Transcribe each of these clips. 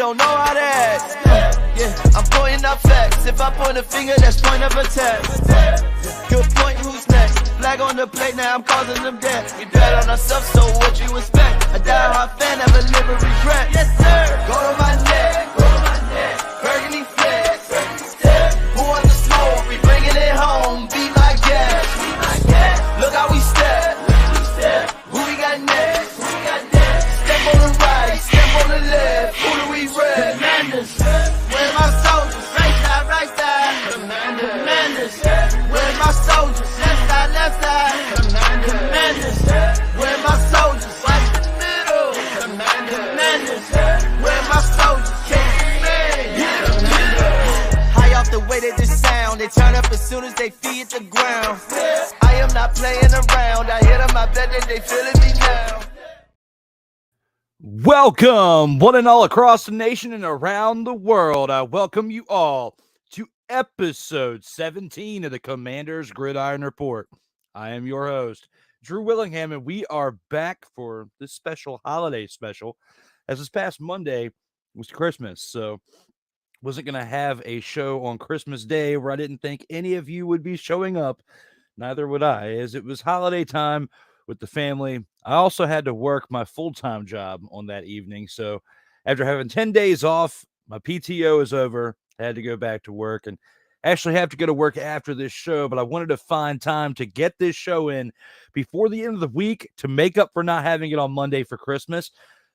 don't know how to act. Yeah, I'm pointing out facts. If I point a finger, that's point of attack. Good point, who's next? Flag on the plate, now I'm causing them death. We bet on ourselves, so what you expect? A die-hard fan, never live with regret. Yes, sir. Go to my neck. Burgundy flex. Who wants the smoke? We bringing it home. Be my guest. Look how we step. Who we got next? Step on the right, step on the left. Who do we rep? Commanders. Where's my soldiers? Right side. Commanders. Where's my soldiers? Left side. Commanders. Where's my soldiers? Watch the middle. Commanders. Where's my soldiers? High off the way they just sound. They turn up as soon as they feed the ground. I am not playing around. I hit them, I bet that they feeling me now. Welcome, one and all across the nation and around the world. I welcome you all to episode 17 of the Commanders Gridiron Report. I am your host, Drew Willingham, and we are back for this special holiday special, as this past Monday was Christmas, so wasn't going to have a show on Christmas Day where I didn't think any of you would be showing up. Neither would I, as it was holiday time with the family. I also had to work my full-time job on that evening, so after having 10 days off, my PTO is over. I had to go back to work and actually have to go to work after this show, but I wanted to find time to get this show in before the end of the week to make up for not having it on Monday for Christmas,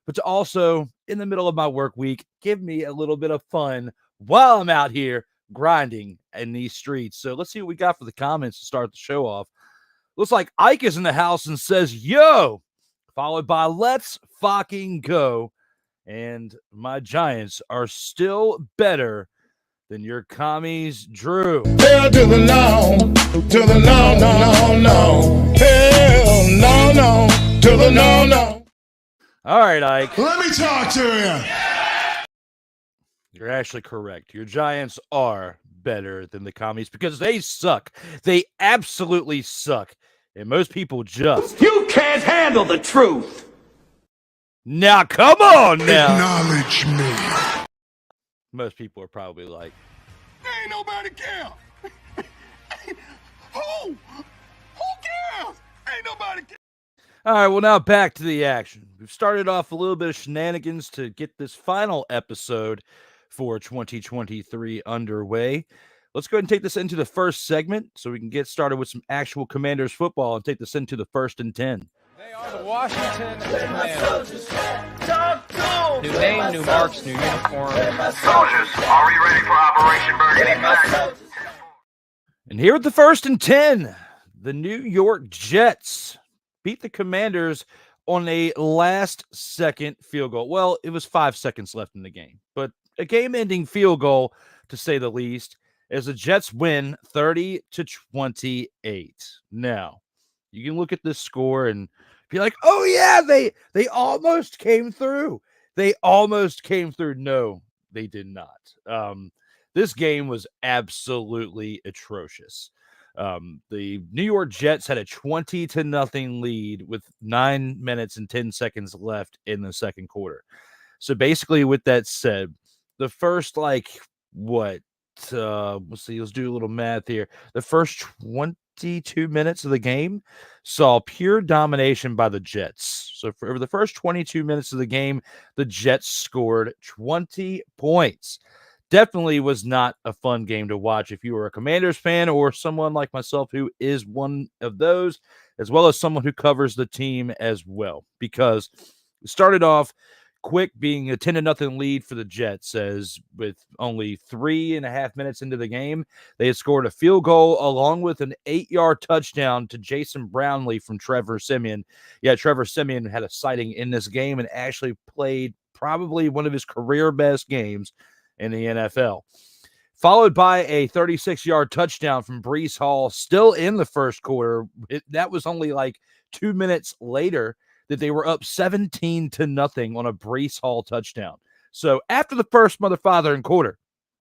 but to also, in the middle of my work week, give me a little bit of fun while I'm out here grinding in these streets. So let's see what we got for the comments to start the show off. Looks like Ike is in the house and says, yo, followed by let's fucking go. And my Giants are still better than your commies, Drew. Hell to the no, to the no, no, no, no. Hell no, no, to the no, no. All right, Ike. Let me talk to you. You're actually correct. Your Giants are better than the commies because they suck. They absolutely suck. And most people just... You can't handle the truth. Now, come on now. Acknowledge me. Most people are probably like... Ain't nobody care. Who cares? Ain't nobody care. All right, well, now back to the action. We've started off a little bit of shenanigans to get this final episode for 2023 underway. Let's go ahead and take this into the first segment so we can get started with some actual Commanders football and take this into the 1st and 10. They are the Washington Commanders. New name, new marks, new uniform. Soldiers, are we ready for Operation Burgundy? And here at the 1st and 10, the New York Jets beat the Commanders on a last-second field goal. Well, it was 5 seconds left in the game, but a game-ending field goal, to say the least, as the Jets win 30-28. Now, you can look at this score and be like, oh, yeah, they almost came through. They almost came through. No, they did not. This game was absolutely atrocious. The New York Jets had a 20-0 lead with 9 minutes and 10 seconds left in the second quarter. So basically, with that said, the first, let's see, let's do a little math here. The first 22 minutes of the game saw pure domination by the Jets. So for the first 22 minutes of the game, the Jets scored 20 points. Definitely was not a fun game to watch if you were a Commanders fan or someone like myself who is one of those, as well as someone who covers the team as well, because it started off quick, being a 10-0 lead for the Jets, as with only 3.5 minutes into the game, they had scored a field goal along with an 8-yard touchdown to Jason Brownlee from Trevor Siemian. Yeah, Trevor Siemian had a sighting in this game and actually played probably one of his career best games in the NFL. Followed by a 36-yard touchdown from Breece Hall still in the first quarter. That was only like 2 minutes later that they were up 17-0 on a Breece Hall touchdown. So after the first mother-father quarter,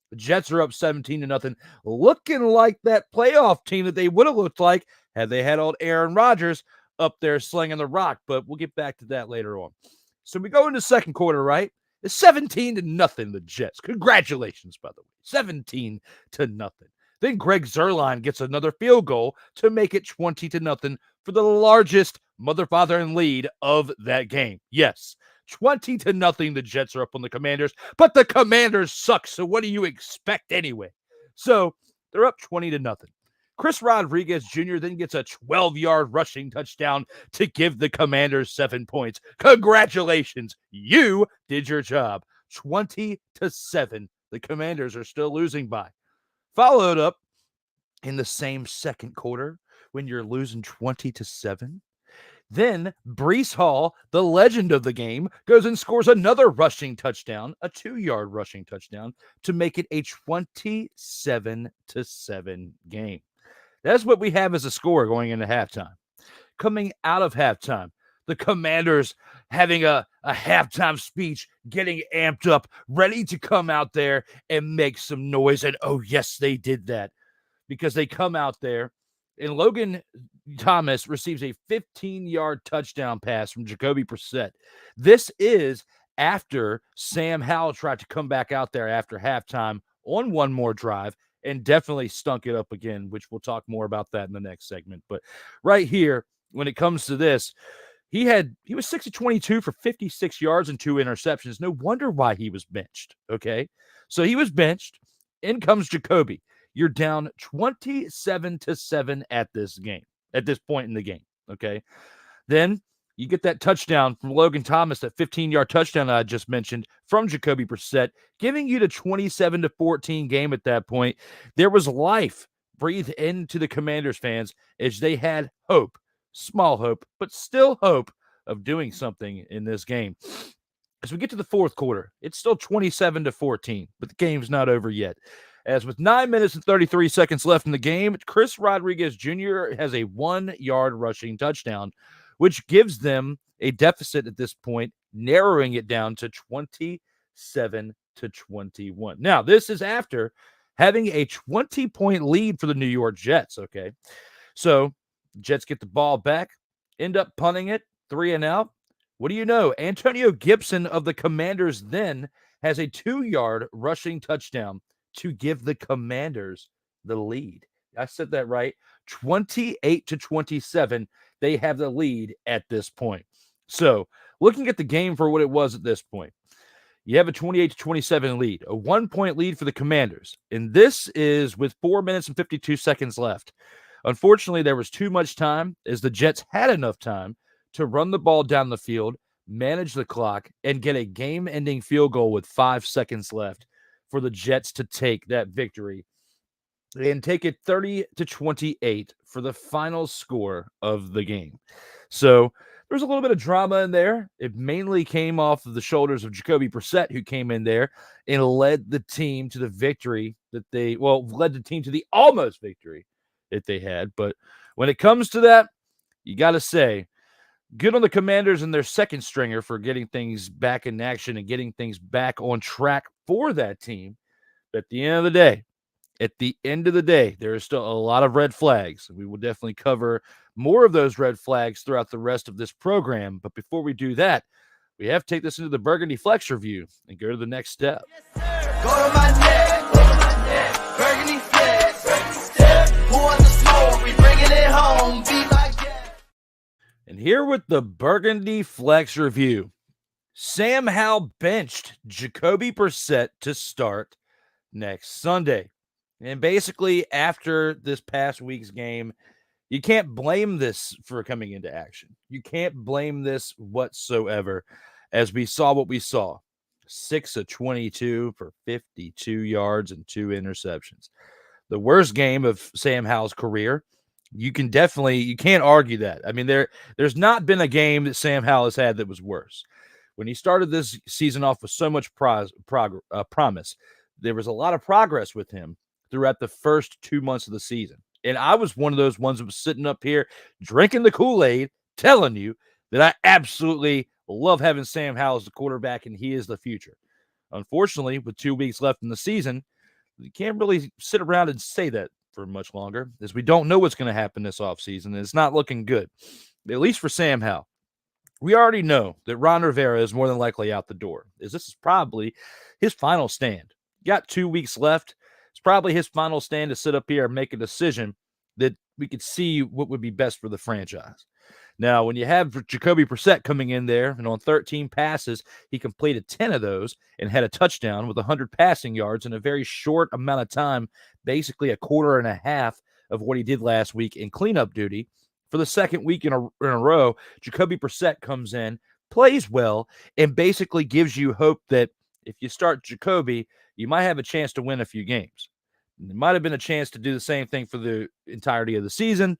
the Jets are up 17-0, looking like that playoff team that they would have looked like had they had old Aaron Rodgers up there slinging the rock. But we'll get back to that later on. So we go into second quarter, right? It's 17-0, the Jets. Congratulations, by the way. 17-0. Then Greg Zuerlein gets another field goal to make it 20-0 for the largest mother-father-in lead of that game. Yes, 20-0, the Jets are up on the Commanders, but the Commanders suck, so what do you expect anyway? So they're up 20-0. Chris Rodriguez Jr. then gets a 12-yard rushing touchdown to give the Commanders 7 points. Congratulations. You did your job. 20-7. The Commanders are still losing by. Followed up in the same second quarter when you're losing 20-7. Then Breece Hall, the legend of the game, goes and scores another rushing touchdown, a 2-yard rushing touchdown, to make it a 27-7 game. That's what we have as a score going into halftime. Coming out of halftime, the Commanders having a halftime speech, getting amped up, ready to come out there and make some noise. And oh, yes, they did that, because they come out there and Logan Thomas receives a 15-yard touchdown pass from Jacoby Brissett. This is after Sam Howell tried to come back out there after halftime on one more drive and definitely stunk it up again, which we'll talk more about that in the next segment. But right here, when it comes to this, he was 6-22 for 56 yards and 2 interceptions. No wonder why he was benched, okay? So he was benched. In comes Jacoby. You're down 27-7 at this point in the game, okay? Then you get that touchdown from Logan Thomas, that 15-yard touchdown that I just mentioned from Jacoby Brissett, giving you the 27-14 game at that point. There was life breathed into the Commanders fans as they had hope, small hope, but still hope of doing something in this game. As we get to the fourth quarter, it's still 27-14, but the game's not over yet. As with 9 minutes and 33 seconds left in the game, Chris Rodriguez Jr. has a 1-yard rushing touchdown, which gives them a deficit at this point, narrowing it down to 27-21. Now, this is after having a 20-point lead for the New York Jets, okay? So, Jets get the ball back, end up punting it, 3 and out. What do you know? Antonio Gibson of the Commanders then has a 2-yard rushing touchdown to give the Commanders the lead. I said that right. 28-27. They have the lead at this point. So, looking at the game for what it was at this point, you have a 28-27 lead, a 1-point lead for the Commanders. And this is with 4 minutes and 52 seconds left. Unfortunately, there was too much time, as the Jets had enough time to run the ball down the field, manage the clock, and get a game-ending field goal with 5 seconds left for the Jets to take that victory and take it 30-28 for the final score of the game. So there's a little bit of drama in there. It mainly came off of the shoulders of Jacoby Brissett, who came in there and led the team to the victory led the team to the almost victory that they had. But when it comes to that, you got to say, good on the Commanders and their second stringer for getting things back in action and getting things back on track for that team. But at the end of the day, there is still a lot of red flags. We will definitely cover more of those red flags throughout the rest of this program. But before we do that, we have to take this into the Burgundy Flex review and go to the next step. Go to my neck, Burgundy Flex. Who wants the smoke? We bringing it home. Be my guest. And here with the Burgundy Flex review, Sam Howell benched Jacoby Brissett to start next Sunday. And basically, after this past week's game, you can't blame this for coming into action. You can't blame this whatsoever, as we saw what we saw. 6-22 for 52 yards and 2 interceptions. The worst game of Sam Howell's career. You can't argue that. I mean, there's not been a game that Sam Howell has had that was worse. When he started this season off with so much promise, there was a lot of progress with him throughout the first 2 months of the season. And I was one of those ones that was sitting up here drinking the Kool-Aid, telling you that I absolutely love having Sam Howell as the quarterback and he is the future. Unfortunately, with 2 weeks left in the season, you can't really sit around and say that for much longer, as we don't know what's going to happen this offseason, and it's not looking good, at least for Sam Howell. we already know that Ron Rivera is more than likely out the door. This is probably his final stand. Got 2 weeks left. It's probably his final stand to sit up here and make a decision that we could see what would be best for the franchise. Now, when you have Jacoby Brissett coming in there, and on 13 passes, he completed 10 of those and had a touchdown with 100 passing yards in a very short amount of time, basically a quarter and a half of what he did last week in cleanup duty. For the second week in a row, Jacoby Brissett comes in, plays well, and basically gives you hope that if you start Jacoby, you might have a chance to win a few games. There might have been a chance to do the same thing for the entirety of the season.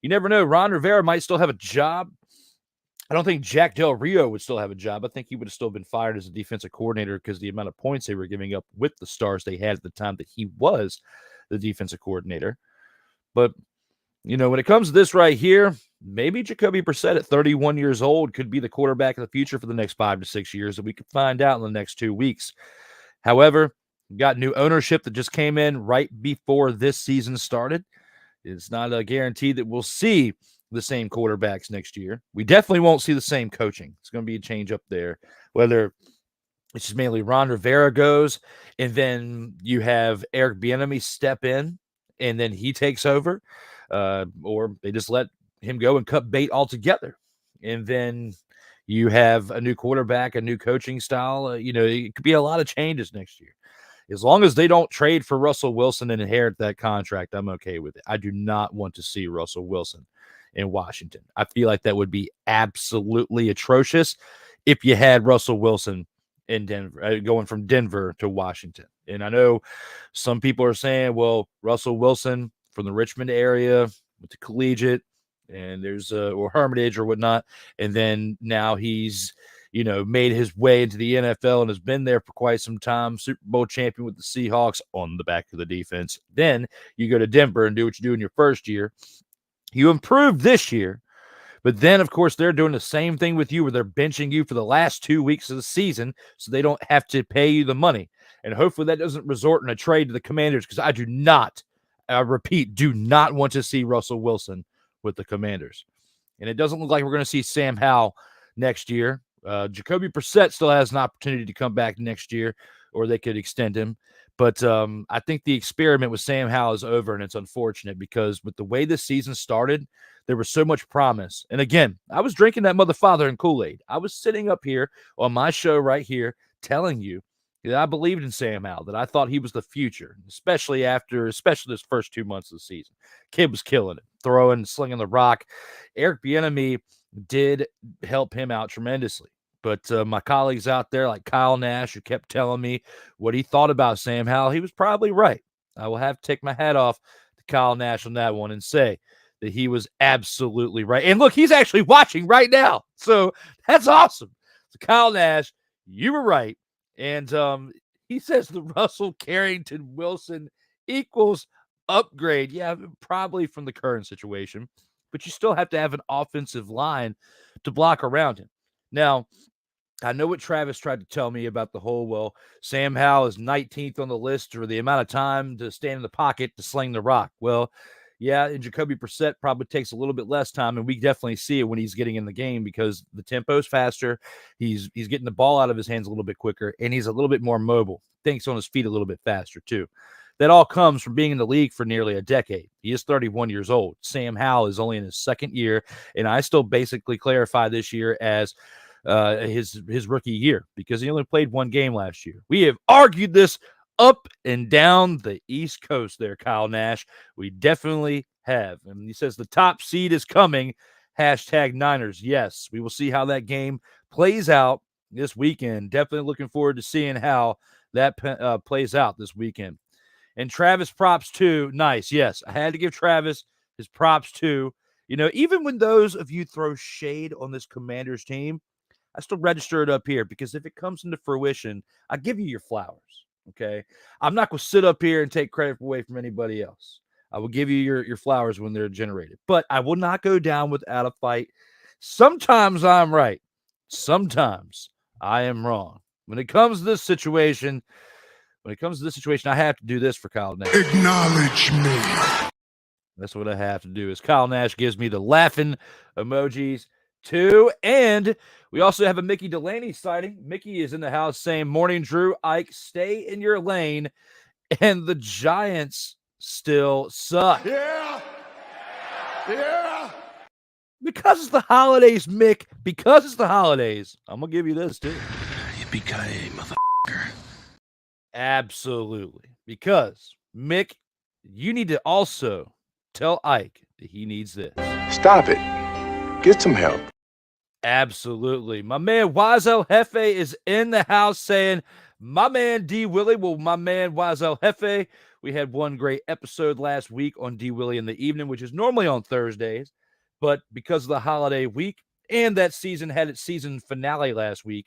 You never know. Ron Rivera might still have a job. I don't think Jack Del Rio would still have a job. I think he would have still been fired as a defensive coordinator because the amount of points they were giving up with the stars they had at the time that he was the defensive coordinator. But, you know, when it comes to this right here, maybe Jacoby Brissett at 31 years old could be the quarterback of the future for the next 5 to 6 years, that we could find out in the next 2 weeks. However, we got new ownership that just came in right before this season started. It's not a guarantee that we'll see the same quarterbacks next year. We definitely won't see the same coaching. It's going to be a change up there, whether it's just mainly Ron Rivera goes, and then you have Eric Bieniemy step in, and then he takes over, or they just let him go and cut bait altogether. And then you have a new quarterback, a new coaching style. It could be a lot of changes next year. As long as they don't trade for Russell Wilson and inherit that contract, I'm okay with it. I do not want to see Russell Wilson in Washington. I feel like that would be absolutely atrocious if you had Russell Wilson in Denver, going from Denver to Washington. And I know some people are saying, well, Russell Wilson from the Richmond area went to collegiate, and there's or Hermitage or whatnot, and then now he's made his way into the NFL and has been there for quite some time, Super Bowl champion with the Seahawks on the back of the defense. Then you go to Denver and do what you do in your first year. You improved this year, but then, of course, they're doing the same thing with you where they're benching you for the last 2 weeks of the season so they don't have to pay you the money. And hopefully that doesn't resort in a trade to the Commanders, because I do not want to see Russell Wilson with the Commanders. And it doesn't look like we're going to see Sam Howell next year. Jacoby Brissett still has an opportunity to come back next year, or they could extend him. But I think the experiment with Sam Howell is over, and it's unfortunate because with the way this season started, there was so much promise. And again, I was drinking that mother father and Kool-Aid. I was sitting up here on my show right here telling you that I believed in Sam Howell, that I thought he was the future, especially this first 2 months of the season. Kid was killing it, throwing, slinging the rock. Eric Bieniemy did help him out tremendously. But my colleagues out there like Kyle Nash, who kept telling me what he thought about Sam Howell, he was probably right. I will have to take my hat off to Kyle Nash on that one and say that he was absolutely right. And look, he's actually watching right now. So that's awesome. So Kyle Nash, you were right. And he says the Russell Carrington Wilson equals upgrade. Yeah, probably from the current situation. But you still have to have an offensive line to block around him. Now, I know what Travis tried to tell me about the whole, well, Sam Howell is 19th on the list for the amount of time to stand in the pocket to sling the rock. Well, yeah, and Jacoby Brissett probably takes a little bit less time, and we definitely see it when he's getting in the game because the tempo's faster. He's getting the ball out of his hands a little bit quicker, and he's a little bit more mobile. Thinks on his feet a little bit faster, too. That all comes from being in the league for nearly a decade. He is 31 years old. Sam Howell is only in his second year, and I still basically clarify this year as his rookie year because he only played one game last year. We have argued this up and down the East Coast there, Kyle Nash. We definitely have. And he says the top seed is coming, #Niners. Yes, we will see how that game plays out this weekend. Definitely looking forward to seeing how that plays out this weekend. And Travis props too. Nice. Yes, I had to give Travis his props too. Even when those of you throw shade on this Commanders team, I still register it up here because if it comes into fruition, I give you your flowers. Okay. I'm not going to sit up here and take credit away from anybody else. I will give you your flowers when they're generated, but I will not go down without a fight. Sometimes I'm right. Sometimes I am wrong. When it comes to this situation, I have to do this for Kyle Nash. Acknowledge me. That's what I have to do. Is Kyle Nash gives me the laughing emojis. 2. And we also have a Mickey Delaney sighting. Mickey is in the house saying, "Morning, Drew. Ike, stay in your lane." And the Giants still suck. Yeah. Yeah. Because it's the holidays, Mick. Because it's the holidays. I'm going to give you this, too. Yippee-ki-yay, motherfucker. Absolutely. Because, Mick, you need to also tell Ike that he needs this. Stop it. Get some help. Absolutely. My man Wizel Hefe is in the house saying, "My man D. Willie." Well, my man Wizel Hefe, we had one great episode last week on D. Willie in the evening, which is normally on Thursdays. But because of the holiday week and that season had its season finale last week,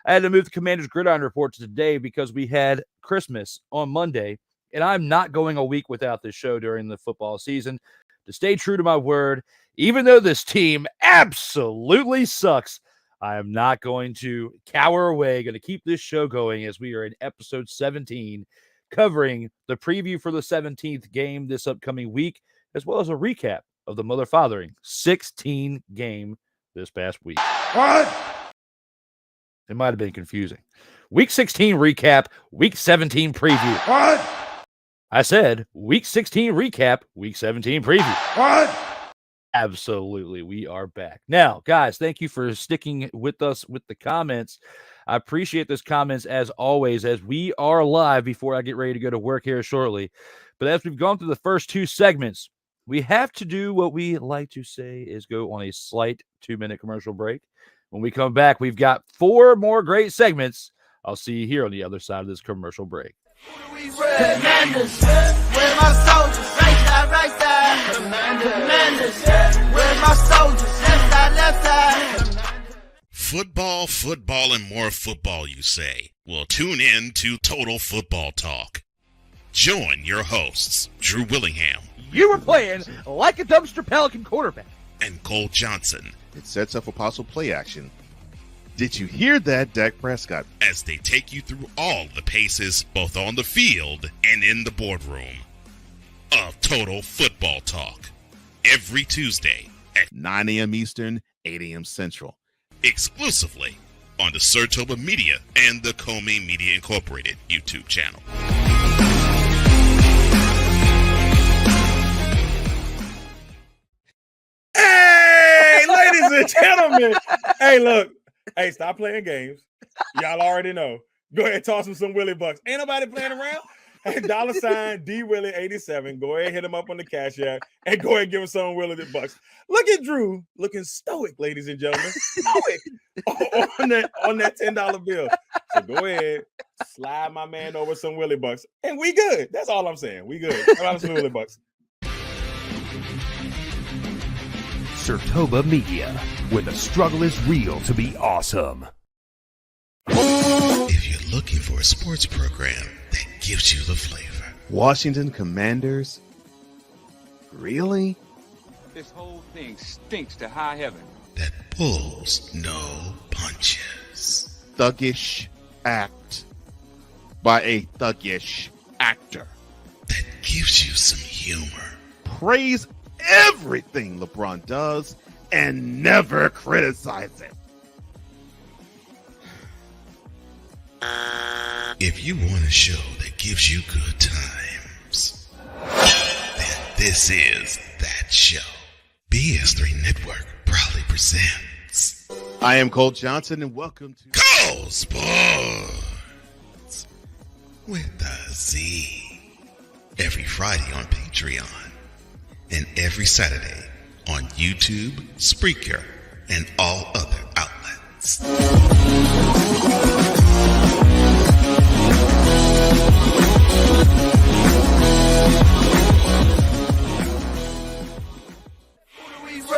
I had to move the Commanders Gridiron Report to today because we had Christmas on Monday. And I'm not going a week without this show during the football season. To stay true to my word, even though this team absolutely sucks, I am not going to cower away. Going to keep this show going as we are in episode 17, covering the preview for the 17th game this upcoming week, as well as a recap of the mother-fathering 16 game this past week. What? It might have been confusing. Week 16 recap, week 17 preview. What? I said week 16 recap, week 17 preview. What? Absolutely. We are back. Now, guys, thank you for sticking with us with the comments. I appreciate those comments as always, as we are live before I get ready to go to work here shortly. But as we've gone through the first 2 segments, we have to do what we like to say is go on a slight 2-minute commercial break. When we come back, we've got 4 more great segments. I'll see you here on the other side of this commercial break. Commanders, where my soldiers, right side. Commanders, where my soldiers, left side. Football, and more football, you say? Well, tune in to Total Football Talk. Join your hosts, Drew Willingham. You were playing like a dumpster Pelican quarterback. And Cole Johnson. It sets up for possible play action. Did you hear that, Dak Prescott? As they take you through all the paces, both on the field and in the boardroom, of Total Football Talk. Every Tuesday at 9 a.m. Eastern, 8 a.m. Central. Exclusively on the Surtoba Media and the Comey Media Incorporated YouTube channel. Hey, ladies and gentlemen. Hey, look. Hey, stop playing games. Y'all already know. Go ahead and toss him some Willie Bucks. Ain't nobody playing around. Hey, $ D Willie 87. Go ahead and hit him up on the Cash App and go ahead and give him some Willie Bucks. Look at Drew looking stoic, ladies and gentlemen. Stoic on that $10 bill. So go ahead, slide my man over some Willie Bucks, and we good. That's all I'm saying. We good. How about some Willie Bucks? Surtoba Media, where the struggle is real to be awesome. If you're looking for a sports program that gives you the flavor. Washington Commanders? Really? This whole thing stinks to high heaven. That pulls no punches. Thuggish act by a thuggish actor. That gives you some humor. Praise everything LeBron does and never criticize it. If you want a show that gives you good times, then this is that show. BS3 Network proudly presents. I am Cole Johnson, and welcome to Cole Sports with a Z. Every Friday on Patreon, and every Saturday on YouTube, Spreaker, and all other outlets.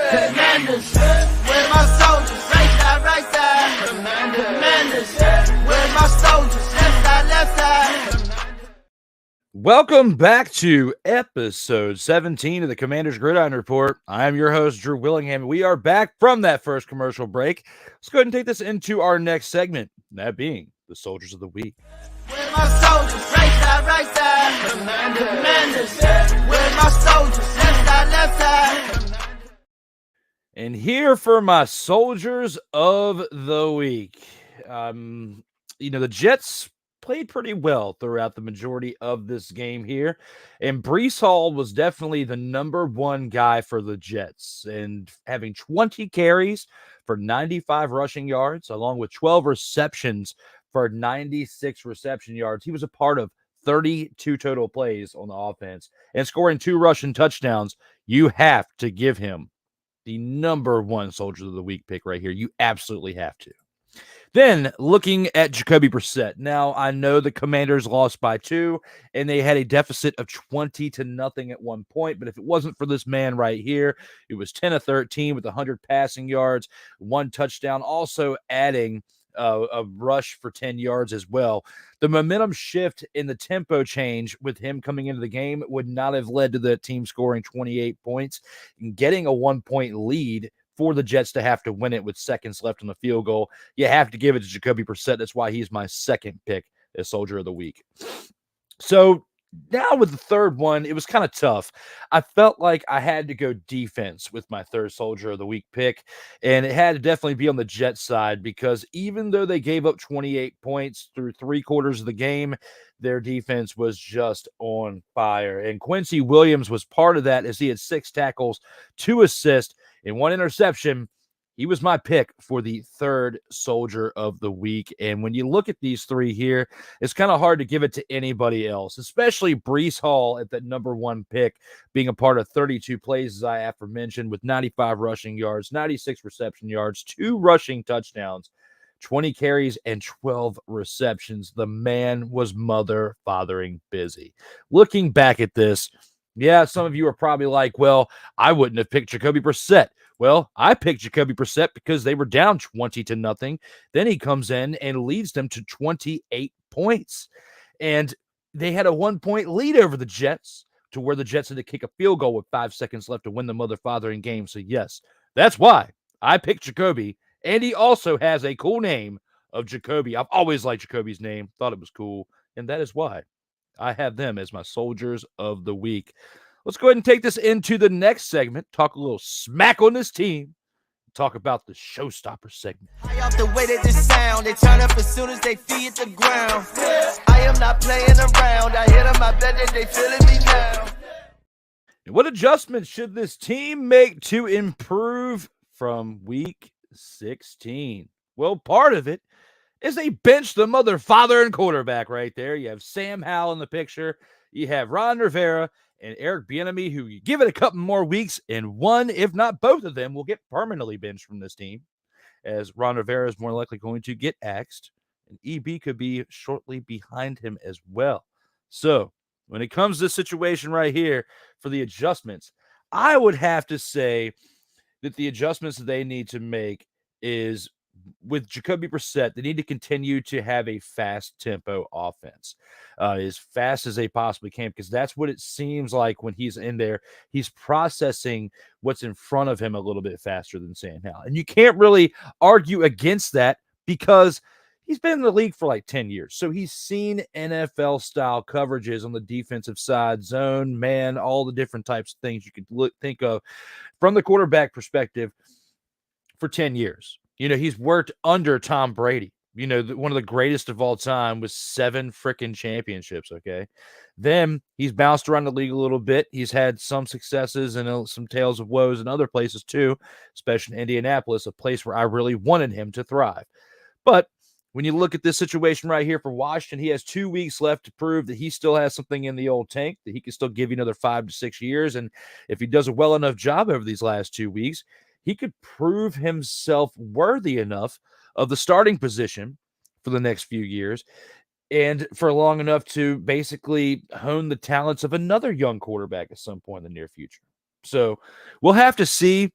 Commanders, where my soldiers, right side. Commanders, where my soldiers, left side. Welcome back to episode 17 of the Commanders Gridiron Report. I am your host, Drew Willingham. We are back from that first commercial break. Let's go ahead and take this into our next segment, that being the Soldiers of the Week. Where my soldiers, right side. Commanders, where my soldiers, left side. And here for my soldiers of the week. The Jets played pretty well throughout the majority of this game here. And Breece Hall was definitely the number one guy for the Jets. And having 20 carries for 95 rushing yards, along with 12 receptions for 96 reception yards. He was a part of 32 total plays on the offense and scoring 2 rushing touchdowns. You have to give him the number one soldier of the week pick right here. You absolutely have to. Then looking at Jacoby Brissett. Now, I know the Commanders lost by 2, and they had a deficit of 20-0 at one point. But if it wasn't for this man right here, it was 10 of 13 with 100 passing yards, 1 touchdown, also adding a rush for 10 yards as well. The momentum shift in the tempo change with him coming into the game would not have led to the team scoring 28 points and getting a 1-point lead for the Jets to have to win it with seconds left on the field goal. You have to give it to Jacoby Brissett. That's why he's my second pick as Soldier of the Week. So now with the third one, it was kind of tough. I felt like I had to go defense with my third Soldier of the Week pick, and it had to definitely be on the Jets side because even though they gave up 28 points through 3 quarters of the game, their defense was just on fire. And Quincy Williams was part of that as he had 6 tackles, 2 assists, and 1 interception. He was my pick for the third Soldier of the Week. And when you look at these 3 here, it's kind of hard to give it to anybody else, especially Breece Hall at that number 1 pick, being a part of 32 plays, as I aforementioned, with 95 rushing yards, 96 reception yards, 2 rushing touchdowns, 20 carries, and 12 receptions. The man was mother-fathering busy. Looking back at this, yeah, some of you are probably like, well, I wouldn't have picked Jacoby Brissett. Well, I picked Jacoby Brissett because they were down 20-0. Then he comes in and leads them to 28 points. And they had a 1-point lead over the Jets to where the Jets had to kick a field goal with 5 seconds left to win the mother-fathering game. So, yes, that's why I picked Jacoby. And he also has a cool name of Jacoby. I've always liked Jacoby's name. Thought it was cool. And that is why I have them as my Soldiers of the Week. Let's go ahead and take this into the next segment. Talk a little smack on this team. Talk about the Showstopper segment. I off the way that this sound, they turn up as soon as they feet the ground. I am not playing around. I hit them, I bet that they feeling me now. And what adjustments should this team make to improve from week 16? Well, part of it is they bench the father and quarterback right there. You have Sam Howell in the picture. You have Ron Rivera and Eric Bieniemy, who you give it a couple more weeks, and one, if not both of them, will get permanently benched from this team, as Ron Rivera is more likely going to get axed, and EB could be shortly behind him as well. So when it comes to this situation right here for the adjustments, I would have to say that the adjustments that they need to make is with Jacoby Brissett, they need to continue to have a fast tempo offense, as fast as they possibly can, because that's what it seems like when he's in there. He's processing what's in front of him a little bit faster than Sam Howell. And you can't really argue against that because he's been in the league for like 10 years. So he's seen NFL style coverages on the defensive side, zone, man, all the different types of things you could think of from the quarterback perspective for 10 years. He's worked under Tom Brady, one of the greatest of all time with 7 freaking championships. Okay. Then he's bounced around the league a little bit. He's had some successes and some tales of woes in other places too, especially in Indianapolis, a place where I really wanted him to thrive. But when you look at this situation right here for Washington, he has 2 weeks left to prove that he still has something in the old tank, that he can still give you another 5 to 6 years. And if he does a well enough job over these last 2 weeks, he could prove himself worthy enough of the starting position for the next few years and for long enough to basically hone the talents of another young quarterback at some point in the near future. So we'll have to see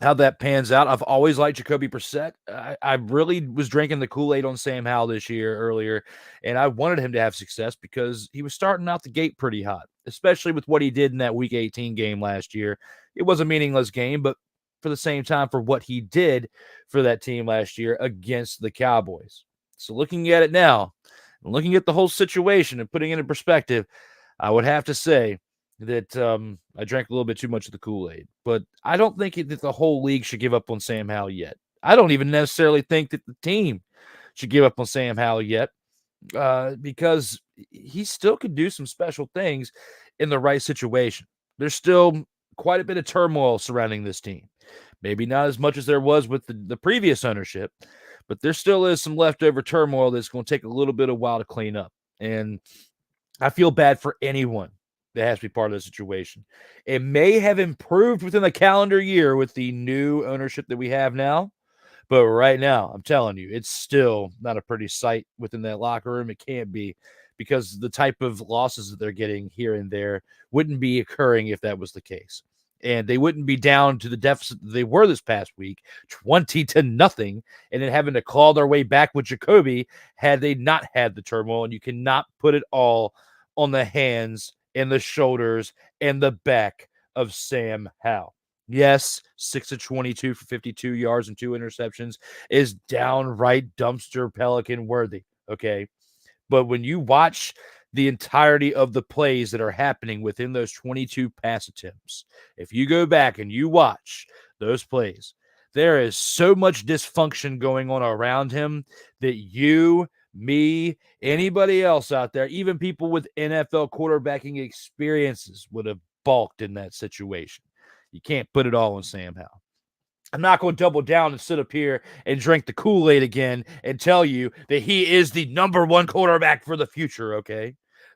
how that pans out. I've always liked Jacoby Brissett. I really was drinking the Kool-Aid on Sam Howell this year earlier, and I wanted him to have success because he was starting out the gate pretty hot, especially with what he did in that Week 18 game last year. It was a meaningless game, but for the same time for what he did for that team last year against the Cowboys. So looking at it now, looking at the whole situation and putting it in perspective, I would have to say that I drank a little bit too much of the Kool-Aid, but I don't think that the whole league should give up on Sam Howell yet. I don't even necessarily think that the team should give up on Sam Howell yet, because he still could do some special things in the right situation. There's still quite a bit of turmoil surrounding this team. Maybe not as much as there was with the previous ownership, but there still is some leftover turmoil that's going to take a little bit of while to clean up. And I feel bad for anyone that has to be part of the situation. It may have improved within the calendar year with the new ownership that we have now, but right now, I'm telling you, it's still not a pretty sight within that locker room. It can't be, because the type of losses that they're getting here and there wouldn't be occurring if that was the case. And they wouldn't be down to the deficit that they were this past week, 20-0, and then having to claw their way back with Jacoby had they not had the turmoil. And you cannot put it all on the hands and the shoulders and the back of Sam Howell. Yes, 6 of 22 for 52 yards and 2 interceptions is downright dumpster Pelican worthy, okay? But when you watch the entirety of the plays that are happening within those 22 pass attempts, if you go back and you watch those plays, there is so much dysfunction going on around him that you, me, anybody else out there, even people with NFL quarterbacking experiences would have balked in that situation. You can't put it all on Sam Howell. I'm not going to double down and sit up here and drink the Kool-Aid again and tell you that he is the number one quarterback for the future, okay?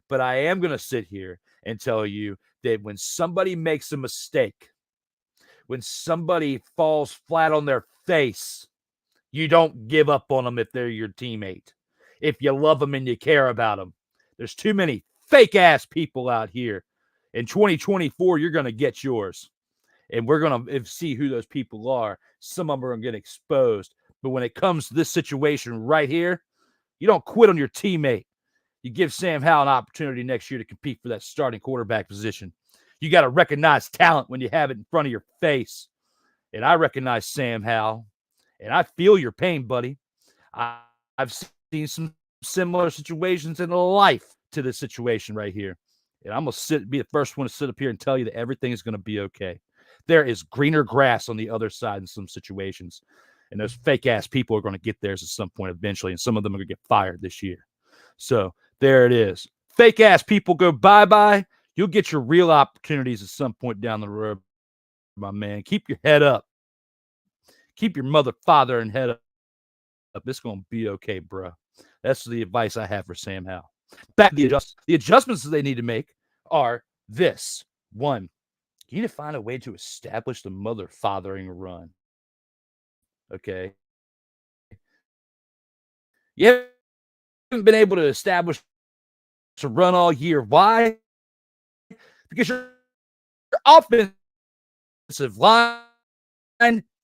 But I am going to sit here and tell you that when somebody makes a mistake, when somebody falls flat on their face, you don't give up on them if they're your teammate. If you love them and you care about them. There's too many fake-ass people out here. In 2024, you're going to get yours. And we're going to see who those people are. Some of them are going to get exposed. But when it comes to this situation right here, you don't quit on your teammate. You give Sam Howell an opportunity next year to compete for that starting quarterback position. You got to recognize talent when you have it in front of your face. And I recognize Sam Howell. And I feel your pain, buddy. I've seen some similar situations in life to this situation right here. And I'm going to be the first one to sit up here and tell you that everything is going to be okay. There is greener grass on the other side in some situations. And those fake-ass people are going to get theirs at some point eventually, and some of them are going to get fired this year. So there it is. Fake-ass people go bye-bye. You'll get your real opportunities at some point down the road, my man. Keep your head up. Keep your mother, father, and head up. It's going to be okay, bro. That's the advice I have for Sam Howell. Back to the adjustments that they need to make are this. One, you need to find a way to establish the mother-fathering run. Okay? You haven't been able to establish a run all year. Why? Because your offensive line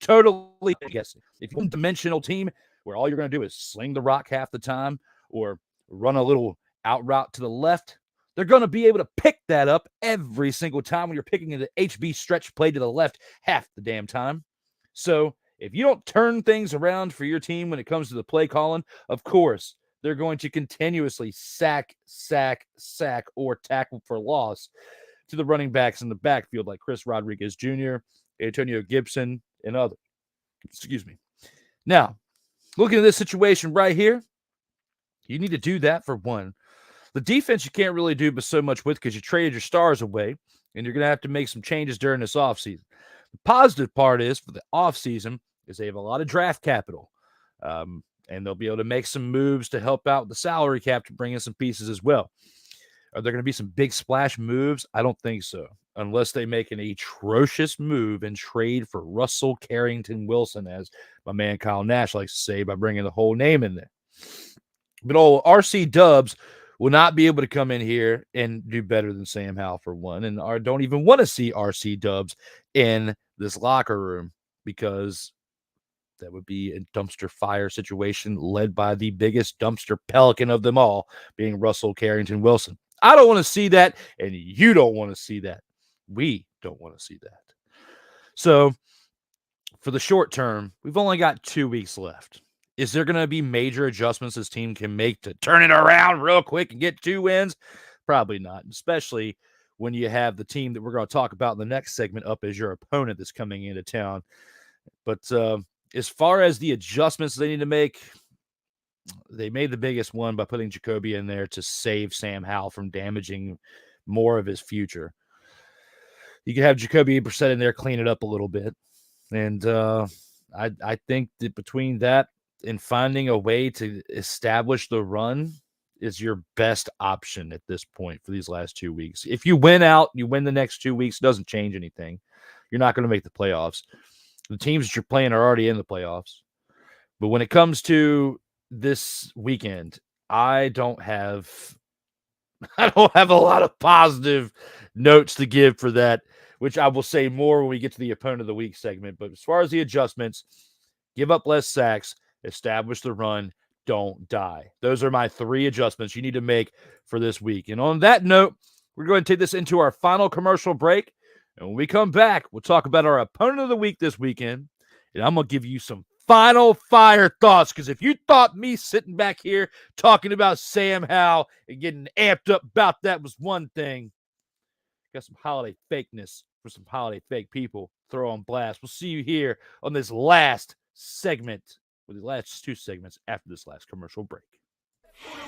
totally guessing. If you're a dimensional team where all you're going to do is sling the rock half the time or run a little out route to the left, they're going to be able to pick that up every single time when you're picking the HB stretch play to the left half the damn time. So if you don't turn things around for your team when it comes to the play calling, of course, they're going to continuously sack, or tackle for loss to the running backs in the backfield like Chris Rodriguez Jr., Antonio Gibson, and others. Excuse me. Now, looking at this situation right here, you need to do that for one. The defense you can't really do but so much with because you traded your stars away, and you're going to have to make some changes during this offseason. The positive part is for the offseason is they have a lot of draft capital, and they'll be able to make some moves to help out the salary cap to bring in some pieces as well. Are there going to be some big splash moves? I don't think so, unless they make an atrocious move and trade for Russell Carrington Wilson, as my man Kyle Nash likes to say, by bringing the whole name in there. But old RC Dubs will not be able to come in here and do better than Sam Howell for one, and I don't even want to see RC Dubs in this locker room because that would be a dumpster fire situation led by the biggest dumpster pelican of them all, being Russell Carrington Wilson. I don't want to see that, and you don't want to see that. We don't want to see that. So for the short term, we've only got 2 weeks left. Is there going to be major adjustments this team can make to turn it around real quick and get 2 wins? Probably not, especially when you have the team that we're going to talk about in the next segment up as your opponent that's coming into town. But as far as the adjustments they need to make, they made the biggest one by putting Jacoby in there to save Sam Howell from damaging more of his future. You can have Jacoby Brissett in there, clean it up a little bit. And I think that between that and finding a way to establish the run is your best option at this point for these last 2 weeks. If you win out, you win the next 2 weeks, it doesn't change anything. You're not going to make the playoffs. The teams that you're playing are already in the playoffs. But when it comes to this weekend, I don't have a lot of positive notes to give for that, which I will say more when we get to the opponent of the week segment. But as far as the adjustments, give up less sacks, establish the run, don't die. Those are my 3 adjustments you need to make for this week. And on that note, we're going to take this into our final commercial break. And when we come back, we'll talk about our opponent of the week this weekend. And I'm going to give you some final fire thoughts, because if you thought me sitting back here talking about Sam Howell and getting amped up about that was one thing, got some holiday fakeness for some holiday fake people, throw on blast. We'll see you here on this last segment, or the last 2 segments after this last commercial break.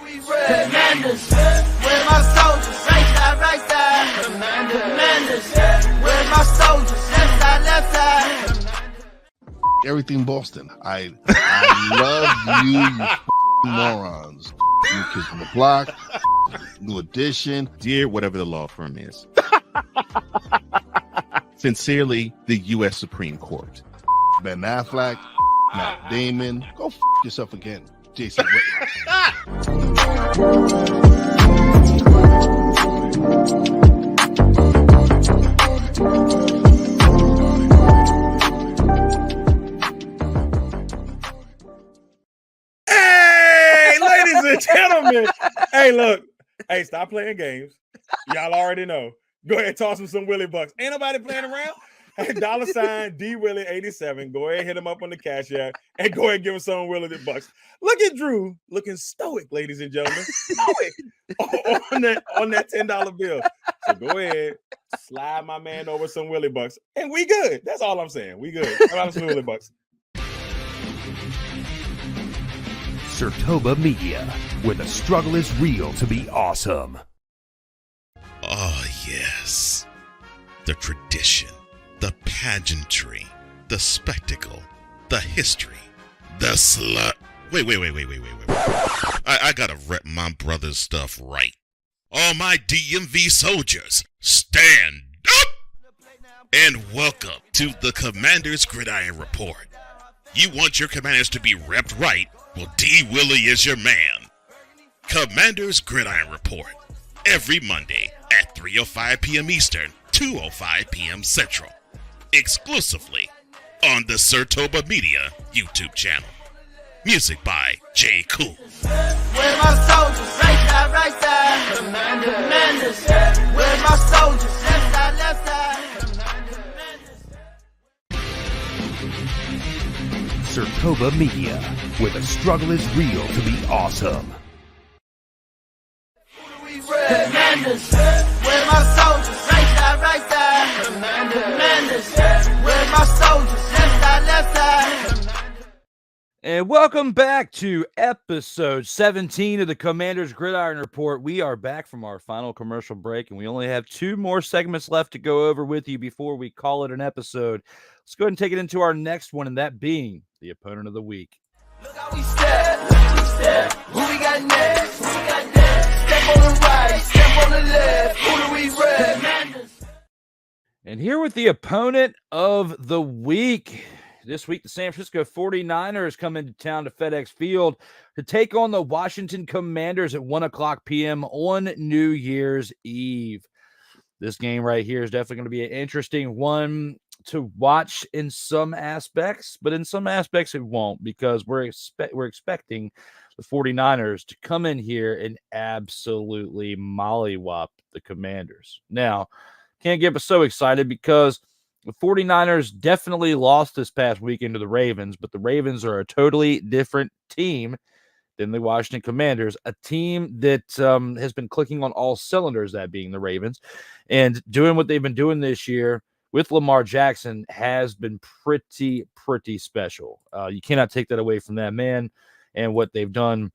Commanders, where my soldiers, right side, right side. Commanders, where my soldiers, left side, left side. Everything Boston. I love you morons. New Kids on the Block, New Edition, Dear whatever the law firm is. Sincerely, the U.S. Supreme Court. Ben Affleck, Matt Damon. Go yourself again, Jason Whitlock. Hey, ladies and gentlemen. Hey, look. Hey, stop playing games. Y'all already know. Go ahead and toss him some Willie Bucks. Ain't nobody playing around. Hey, $ D Willie 87. Go ahead, hit him up on the Cash App, and go ahead and give him some Willie Bucks. Look at Drew looking stoic, ladies and gentlemen. Stoic on that $10 bill. So go ahead, slide my man over some Willie Bucks, and we good. That's all I'm saying. We good. How about some Willie Bucks? Sertoba Media, where the struggle is real to be awesome. Oh, yes. The tradition, the pageantry, the spectacle, the history, the slut. Wait. I gotta rep my brother's stuff right. All my DMV soldiers, stand up! And welcome to the Commanders Gridiron Report. You want your Commanders to be repped right? Well, D. Willie is your man. Commanders Gridiron Report. Every Monday at 3:05 p.m. Eastern, 2:05 p.m. Central. Exclusively on the Sertoba Media YouTube channel. Music by J.KUL. Where my soldiers, right side. Commanders, where my soldiers, left side. Sertoba Media, where the struggle is real to be awesome. Commanders, where my soldiers, right side. Commanders, where my soldiers, left side. And welcome back to episode 17 of the Commanders Gridiron Report. We are back from our final commercial break, and we only have 2 more segments left to go over with you before we call it an episode. Let's go ahead and take it into our next one, and that being the opponent of the week. Look how we step. Who we got next? Step on the right, step on the left. Who do we rep? And here with the opponent of the week. This week, the San Francisco 49ers come into town to FedEx Field to take on the Washington Commanders at 1:00 p.m. on New Year's Eve. This game right here is definitely going to be an interesting one to watch in some aspects, but in some aspects it won't, because we're expecting the 49ers to come in here and absolutely mollywop the Commanders. Now, can't get us so excited because the 49ers definitely lost this past weekend to the Ravens, but the Ravens are a totally different team than the Washington Commanders, a team that has been clicking on all cylinders, that being the Ravens, and doing what they've been doing this year with Lamar Jackson has been pretty special. You cannot take that away from that man and what they've done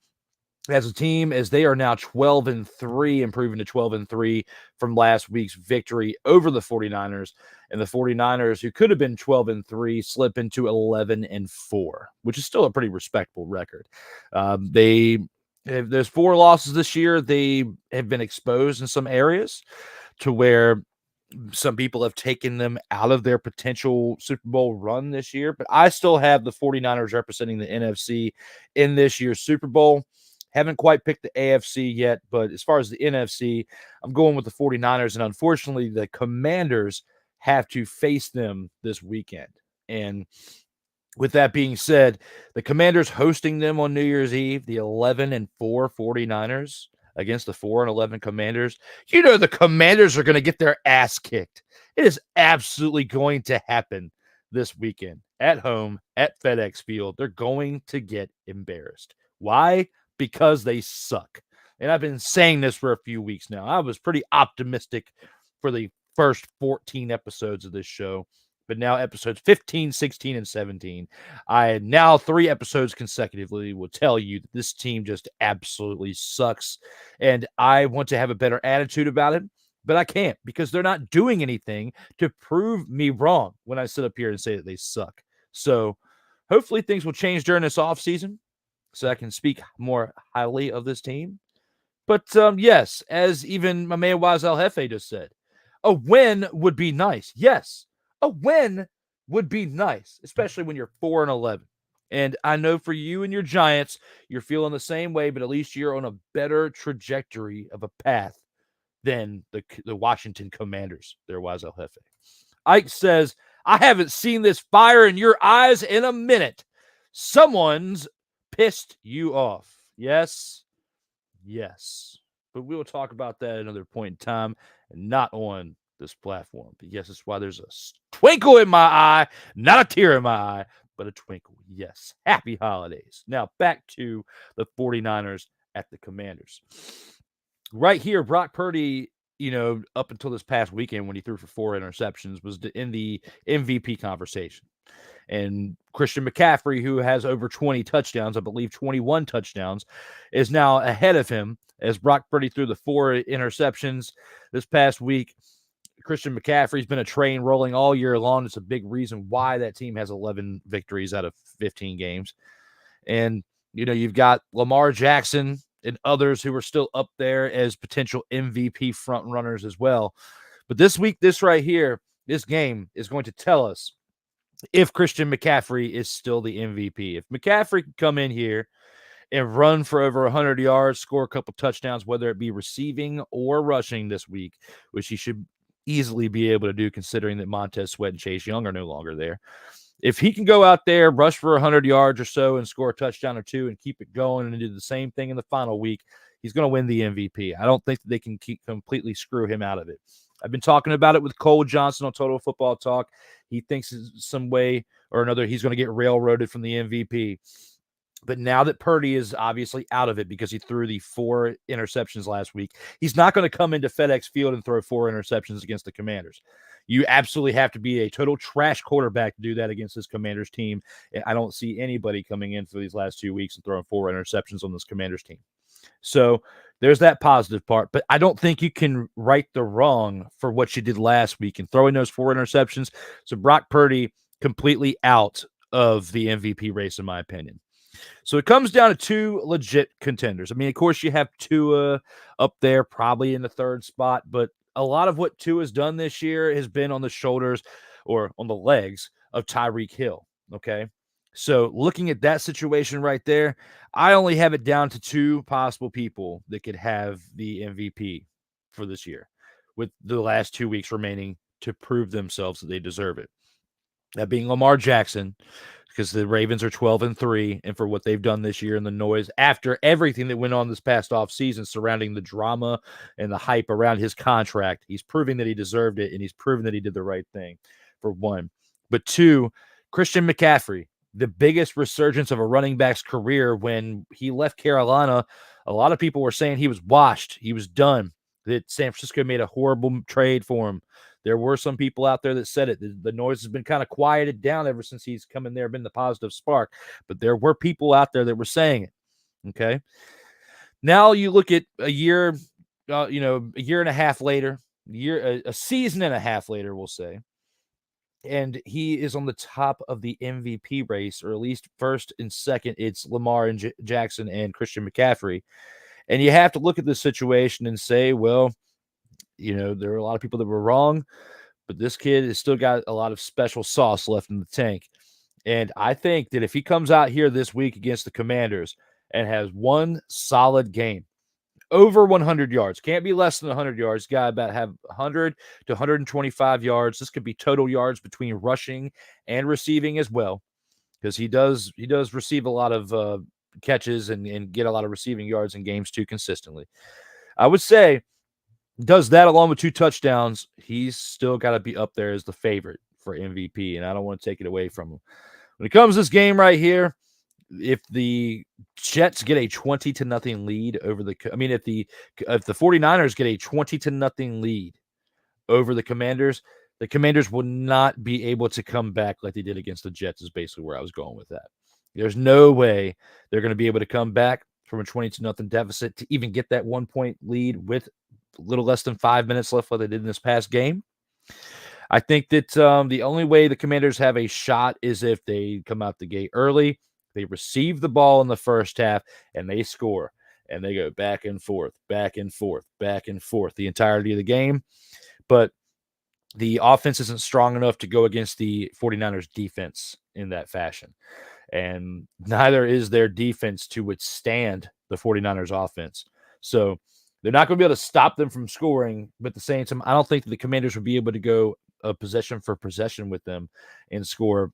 as a team, as they are now 12-3, improving to 12-3 from last week's victory over the 49ers. And the 49ers, who could have been 12-3, slip into 11-4, which is still a pretty respectable record. There's 4 losses this year. They have been exposed in some areas to where some people have taken them out of their potential Super Bowl run this year. But I still have the 49ers representing the NFC in this year's Super Bowl. Haven't quite picked the AFC yet, but as far as the NFC, I'm going with the 49ers, and unfortunately, the Commanders have to face them this weekend. And with that being said, the Commanders hosting them on New Year's Eve, the 11-4 49ers against the 4-11 Commanders. You know the Commanders are going to get their ass kicked. It is absolutely going to happen this weekend at home at FedEx Field. They're going to get embarrassed. Why? Because they suck. And I've been saying this for a few weeks now. I was pretty optimistic for the first 14 episodes of this show, but now episodes 15, 16, and 17, I now 3 episodes consecutively will tell you that this team just absolutely sucks. And I want to have a better attitude about it, but I can't, because they're not doing anything to prove me wrong when I sit up here and say that they suck. So hopefully things will change during this offseason, so I can speak more highly of this team. But yes, as even my man Waz El Jefe just said, a win would be nice. Yes, a win would be nice, especially when you're 4-11. And I know for you and your Giants, you're feeling the same way, but at least you're on a better trajectory of a path than the Washington Commanders. There, Waz El Jefe. Ike says, I haven't seen this fire in your eyes in a minute. Someone's pissed you off. Yes. But we will talk about that at another point in time and not on this platform. But yes, that's why there's a twinkle in my eye, not a tear in my eye, but a twinkle. Yes. Happy holidays. Now back to the 49ers at the Commanders. Right here, Brock Purdy, up until this past weekend when he threw for 4 interceptions, was in the MVP conversation. And Christian McCaffrey, who has over 20 touchdowns, I believe 21 touchdowns, is now ahead of him as Brock Purdy threw the 4 interceptions this past week. Christian McCaffrey's been a train rolling all year long. It's a big reason why that team has 11 victories out of 15 games. And, you've got Lamar Jackson and others who are still up there as potential MVP front runners as well. But this week, this game is going to tell us if Christian McCaffrey is still the MVP. If McCaffrey can come in here and run for over 100 yards, score a couple touchdowns, whether it be receiving or rushing this week, which he should easily be able to do considering that Montez Sweat and Chase Young are no longer there. If he can go out there, rush for 100 yards or so and score a touchdown or 2 and keep it going and do the same thing in the final week, he's going to win the MVP. I don't think that they can completely screw him out of it. I've been talking about it with Cole Johnson on Total Football Talk. He thinks some way or another he's going to get railroaded from the MVP. But now that Purdy is obviously out of it because he threw the 4 interceptions last week, he's not going to come into FedEx Field and throw 4 interceptions against the Commanders. You absolutely have to be a total trash quarterback to do that against this Commanders team. And I don't see anybody coming in for these last 2 weeks and throwing 4 interceptions on this Commanders team. So there's that positive part, but I don't think you can right the wrong for what you did last week and throwing those 4 interceptions. So Brock Purdy completely out of the MVP race, in my opinion. So it comes down to 2 legit contenders. I mean, of course, you have Tua up there probably in the 3rd spot, but a lot of what Tua has done this year has been on the shoulders or on the legs of Tyreek Hill, okay? So looking at that situation right there, I only have it down to 2 possible people that could have the MVP for this year with the last 2 weeks remaining to prove themselves that they deserve it. That being Lamar Jackson, because the Ravens are 12-3, and for what they've done this year and the noise after everything that went on this past offseason surrounding the drama and the hype around his contract, he's proving that he deserved it, and he's proven that he did the right thing, for 1. But 2, Christian McCaffrey, the biggest resurgence of a running back's career. When he left Carolina, a lot of people were saying he was washed. He was done. That San Francisco made a horrible trade for him. There were some people out there that said it. The noise has been kind of quieted down ever since he's come in there, been the positive spark. But there were people out there that were saying it. Okay. Now you look at a year, a year and a half later, a season and a half later, we'll say, and he is on the top of the MVP race, or at least first and second. It's Lamar and Jackson and Christian McCaffrey. And you have to look at this situation and say, well, there are a lot of people that were wrong, but this kid has still got a lot of special sauce left in the tank. And I think that if he comes out here this week against the Commanders and has one solid game, over 100 yards, can't be less than 100 yards, got about have 100 to 125 yards. This could be total yards between rushing and receiving as well, because he does receive a lot of catches and get a lot of receiving yards in games too consistently. I would say does that along with 2 touchdowns, he's still got to be up there as the favorite for MVP, and I don't want to take it away from him. When it comes to this game right here, if the Jets get a 20-0 lead over if the 49ers get a 20-0 lead over the Commanders will not be able to come back like they did against the Jets, is basically where I was going with that. There's no way they're going to be able to come back from a 20-0 deficit to even get that 1-point lead with a little less than 5 minutes left like they did in this past game. I think that the only way the Commanders have a shot is if they come out the gate early, they receive the ball in the first half, and they score. And they go back and forth, back and forth, back and forth the entirety of the game. But the offense isn't strong enough to go against the 49ers defense in that fashion. And neither is their defense to withstand the 49ers offense. So they're not going to be able to stop them from scoring. But at the same time, I don't think that the Commanders would be able to go possession for possession with them and score,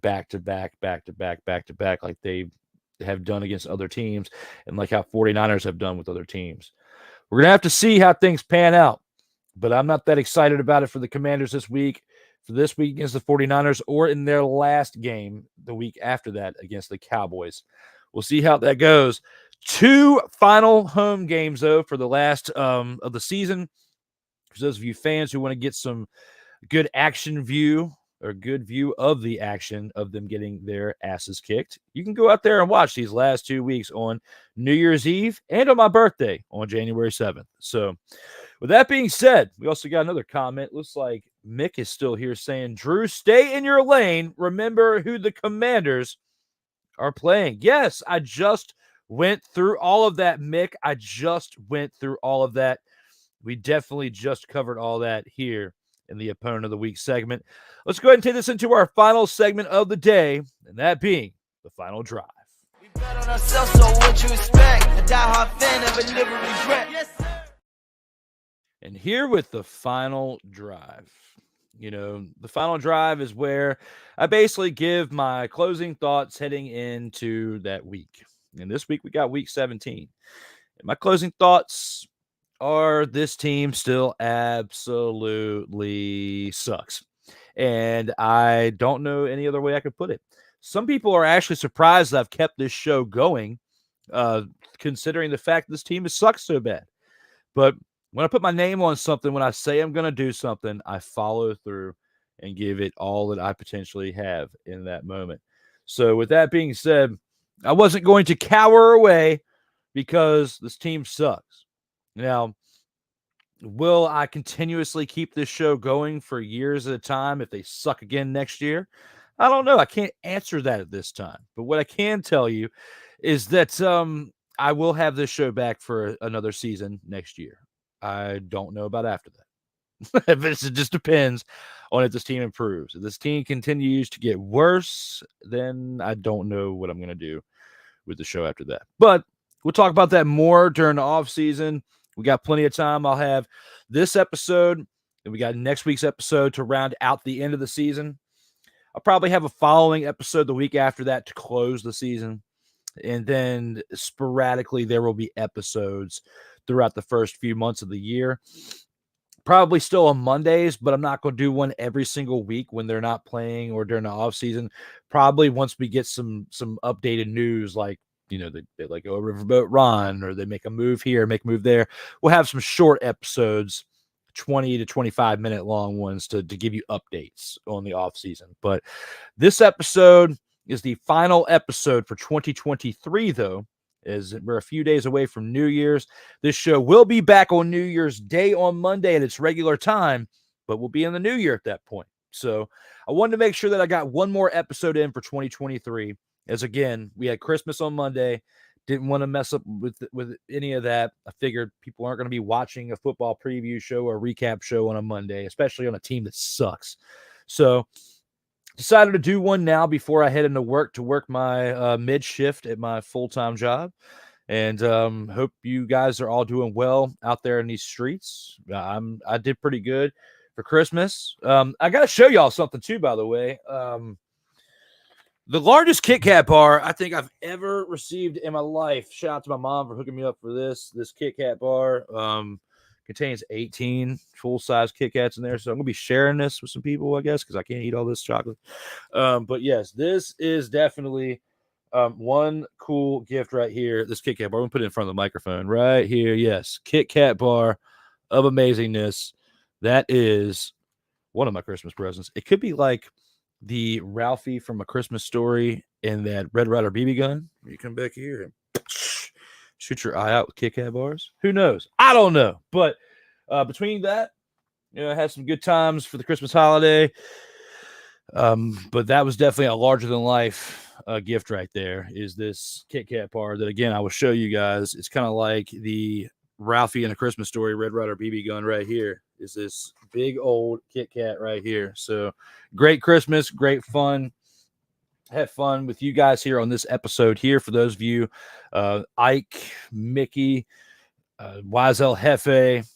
back to back like they have done against other teams and like how 49ers have done with other teams. We're going to have to see how things pan out. But I'm not that excited about it for the Commanders this week against the 49ers, or in their last game the week after that against the Cowboys. We'll see how that goes. 2 final home games, though, for the last of the season. For those of you fans who want to get some good action view or good view of the action of them getting their asses kicked, you can go out there and watch these last 2 weeks on New Year's Eve and on my birthday on January 7th. So with that being said, we also got another comment. Looks like Mick is still here saying, Drew, stay in your lane. Remember who the Commanders are playing. Yes, I just went through all of that, Mick. I just went through all of that. We definitely just covered all that here in the Opponent of the Week segment. Let's go ahead and take this into our final segment of the day, and that being the final drive. We bet on ourselves, so what you expect? A diehard fan never live with regret. Yes, sir. And here with the final drive. The final drive is where I basically give my closing thoughts heading into that week. And this week we got week 17. And my closing thoughts are this team still absolutely sucks. And I don't know any other way I could put it. Some people are actually surprised that I've kept this show going, considering the fact that this team has sucked so bad. But when I put my name on something, when I say I'm going to do something, I follow through and give it all that I potentially have in that moment. So with that being said, I wasn't going to cower away because this team sucks. Now, will I continuously keep this show going for years at a time if they suck again next year? I don't know. I can't answer that at this time. But what I can tell you is that I will have this show back for another season next year. I don't know about after that. It just depends on if this team improves. If this team continues to get worse, then I don't know what I'm going to do with the show after that. But we'll talk about that more during the off season. We got plenty of time. I'll have this episode, and we got next week's episode to round out the end of the season. I'll probably have a following episode the week after that to close the season. And then sporadically there will be episodes throughout the first few months of the year. Probably still on Mondays, but I'm not going to do one every single week when they're not playing or during the off season. Probably once we get some updated news, like, you know, they like go Riverboat Ron, or they make a move here, make a move there. We'll have some short episodes, 20 to 25 minute long ones to give you updates on the off season. But this episode is the final episode for 2023, though, as we're a few days away from New Year's. This show will be back on New Year's Day on Monday at its regular time, but we'll be in the new year at that point. So I wanted to make sure that I got one more episode in for 2023, as again, we had Christmas on Monday. Didn't want to mess up with any of that. I figured people aren't going to be watching a football preview show or recap show on a Monday, especially on a team that sucks. So decided to do one now before I head into work to work my mid shift at my full-time job. And hope you guys are all doing well out there in these streets. I did pretty good for Christmas. I got to show y'all something too, by the way. The largest Kit Kat bar I think I've ever received in my life. Shout out to my mom for hooking me up for this Kit Kat bar. Contains 18 full-size Kit Kats in there. So I'm going to be sharing this with some people, I guess, because I can't eat all this chocolate. But yes, this is definitely one cool gift right here. This Kit Kat bar. I'm going to put it in front of the microphone right here. Yes, Kit Kat bar of amazingness. That is one of my Christmas presents. It could be like the Ralphie from A Christmas Story and that Red Ryder BB gun. You come back here and shoot your eye out with Kit Kat bars. Who knows? I don't know. But between that, you know, I had some good times for the Christmas holiday. But that was definitely a larger than life gift right there, is this Kit Kat bar that, again, I will show you guys. It's kind of like the Ralphie in A Christmas Story Red Ryder BB gun right here. Is this big old Kit Kat right here. So great Christmas, great fun. Have fun with you guys here on this episode here. For those of you, Ike, Mickey, Wiesel Hefe,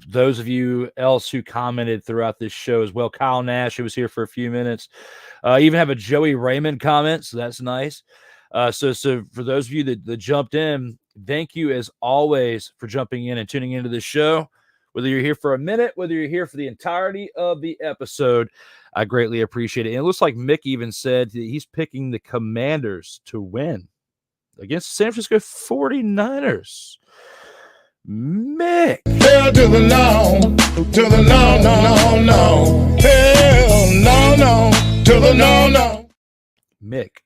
those of you else who commented throughout this show as well. Kyle Nash, who was here for a few minutes. Even have a Joey Raymond comment, so that's nice. So for those of you that jumped in, thank you as always for jumping in and tuning into this show. Whether you're here for a minute, whether you're here for the entirety of the episode, I greatly appreciate it. And it looks like Mick even said that he's picking the Commanders to win against the San Francisco 49ers. Mick. Hell to the no, to the no, no, no, no. Hell no, no, to the no, no. Mick,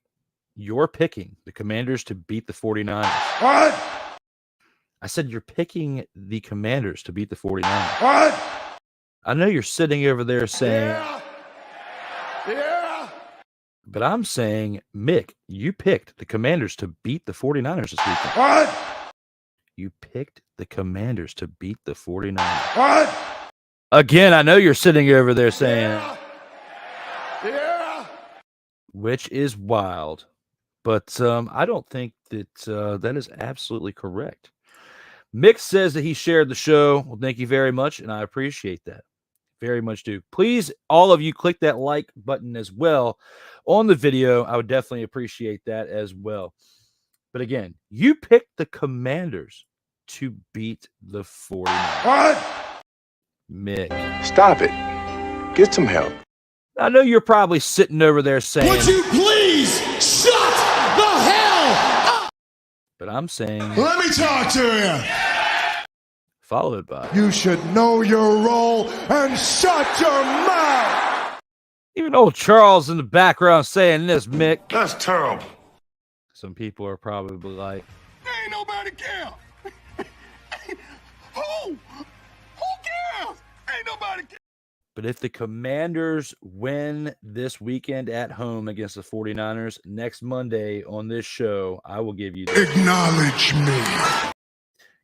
you're picking the Commanders to beat the 49ers. What? I said you're picking the Commanders to beat the 49ers. What? I know you're sitting over there saying, Yeah. But I'm saying, Mick, you picked the Commanders to beat the 49ers this weekend. What? You picked the Commanders to beat the 49ers. What? Again, I know you're sitting over there saying, Yeah. which is wild. But I don't think that that is absolutely correct. Mick says that he shared the show. Well, thank you very much, and I appreciate that. Very much do. Please, all of you, click that like button as well on the video. I would definitely appreciate that as well. But again, you picked the Commanders to beat the 49ers. What? Mick. Stop it. Get some help. I know you're probably sitting over there saying, Would you please shut the hell up? But I'm saying, Let me talk to you. Followed by, You should know your role and shut your mouth. even old Charles in the background saying this, Mick. That's terrible. Some people are probably like, Ain't nobody care. Who cares? Ain't nobody care. but if the Commanders win this weekend at home against the 49ers next Monday on this show, I will give you that. Acknowledge me.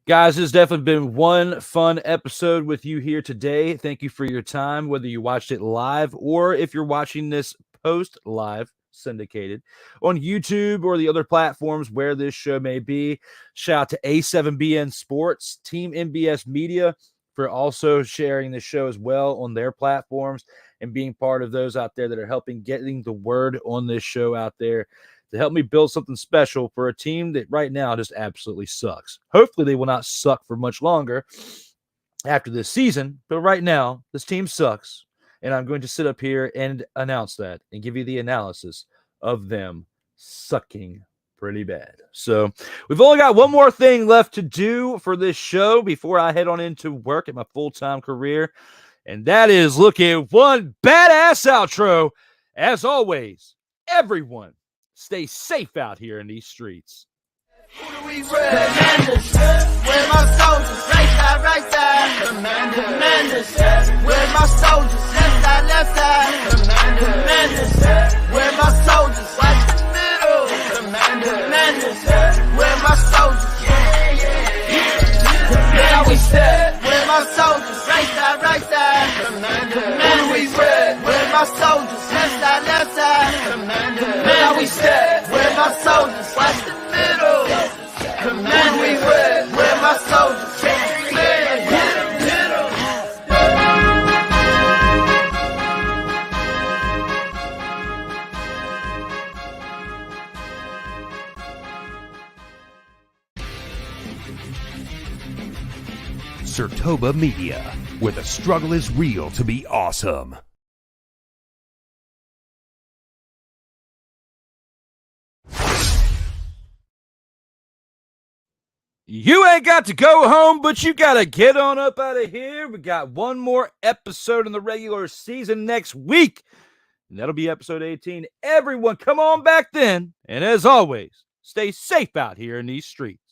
Guys, this has definitely been one fun episode with you here today. Thank you for your time, whether you watched it live or if you're watching this post-live syndicated on YouTube or the other platforms where this show may be. Shout out to A7BN Sports, Team MBS Media for also sharing the show as well on their platforms and being part of those out there that are helping getting the word on this show out there to help me build something special for a team that right now just absolutely sucks. Hopefully they will not suck for much longer, after this season. But right now, this team sucks. And I'm going to sit up here and announce that and give you the analysis of them sucking pretty bad. So we've only got one more thing left to do for this show before I head on into work at my full-time career. And that is look at one badass outro. As always, everyone stay safe out here in these streets. Commanders, where my soldiers, right side, Commanders, where my soldiers, left side, Commanders, where my soldiers, watch the middle, Commanders, where my soldiers, now we step, where my soldiers, right side, Commanders, where my soldiers, left side, now we step, where my soldiers, watch the middle. Command we where my soldiers hit 'em. Sertoba Media, where the struggle is real to be awesome. You ain't got to go home, but you got to get on up out of here. We got one more episode in the regular season next week, and that'll be episode 18. Everyone, come on back then. And as always, stay safe out here in these streets.